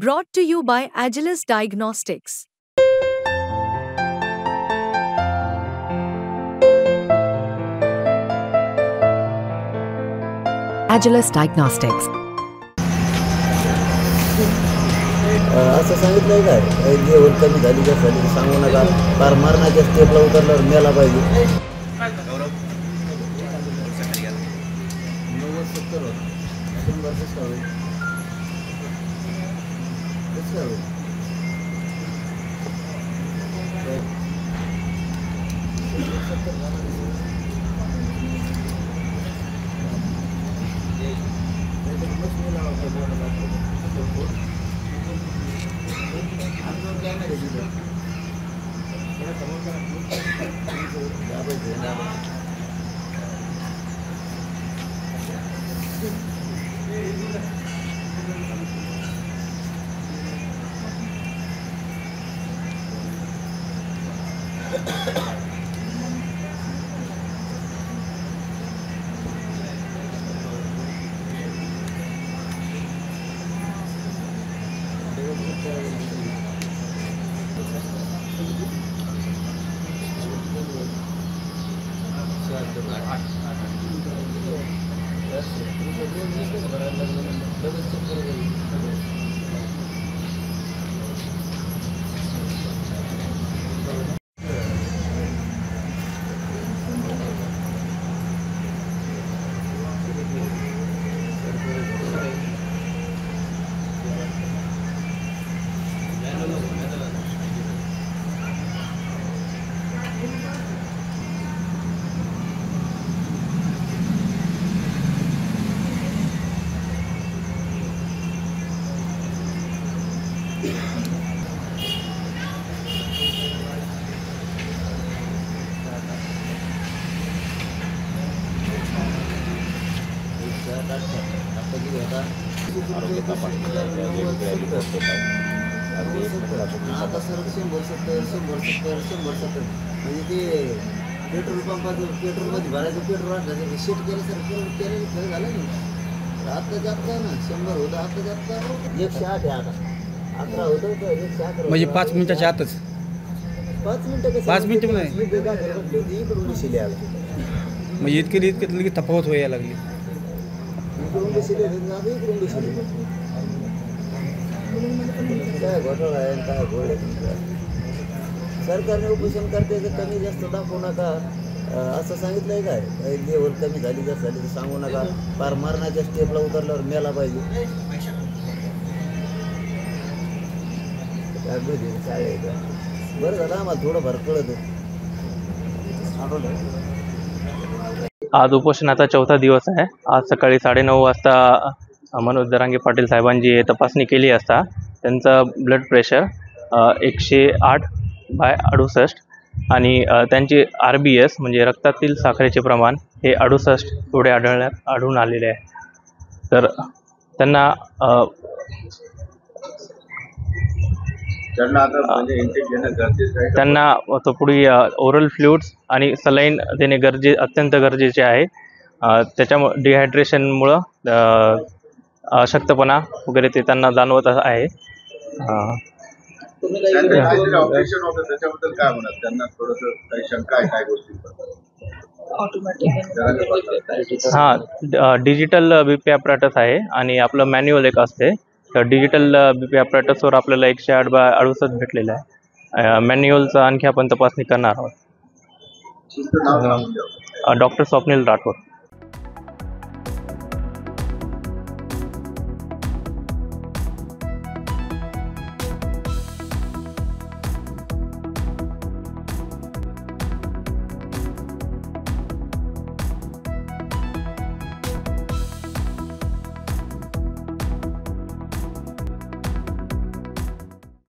Brought to you by Agilus Diagnostics. Agilus Diagnostics. असं सांगितलंय काय लेवल कमी झाली का झाली सांगू नका फार मरणाच्या स्टेपला उतरल्यावर मेला पाहिजे 90-70 आता सर 100-70 म्हणजे ते पेट्रोल पंपाचं पेट्रोलमध्ये भरायचं पेट्रोल असलं शीट केलं सर केलं खरं झालं नाही आता जास्त आहे ना 100 होतं आता जास्त 108 आहे आता 11 होतं तर 111 म्हणजे 5 मिनिटाच्या आतच 5 मिनिटं 5 मिनिटं नाही मी बेगा करत होती इकडून दिसली आला म्हणजे इतके लगेच तफावत व्हायला लागली इकडून दिसली इकडून दिसली काय घोटाळा आहे काय घोळ आहे सरकारने उपोषण करते तर कमी जास्त दाखवू नका असं सांगितलंय काय लेवल कमी झाली जास्त झाली तर सांगू नका फार मरणाच्या स्टेपला उतरल्यावर मेला पाहिजे काय आहे का बरं झालं आम्हाला थोडंफार कळत आज उपोषणाचा 4था दिवस आहे. आज सकाळी 9:30 वाजता मनोज जरांगे पाटील साहेबांची तपासणी केली असता त्यांचं ब्लड प्रेशर 108/68 आणि त्यांची RBS म्हणजे रक्तातील साखरेचे प्रमाण हे 68 एवढे आढळून आलेले आहे. तर त्यांना पुढे ओरल फ्लुइड्स आणि सलाईन देणे अत्यंत गरजेचे आहे. त्याच्यामुळे डिहायड्रेशनमुळं अशक्तपणा वगैरे ते त्यांना जाणवत आहे. डिजिटल BP ॲपरेटस आहे आणि आपलं मॅन्युअल एक असते. तर डिजिटल BP ॲपरेटसवर आपल्याला 108/68 भेटलेलं आहे. मॅन्युअलचं आणखी आपण तपासणी करणार आहोत. डॉक्टर स्वप्नील राठोड.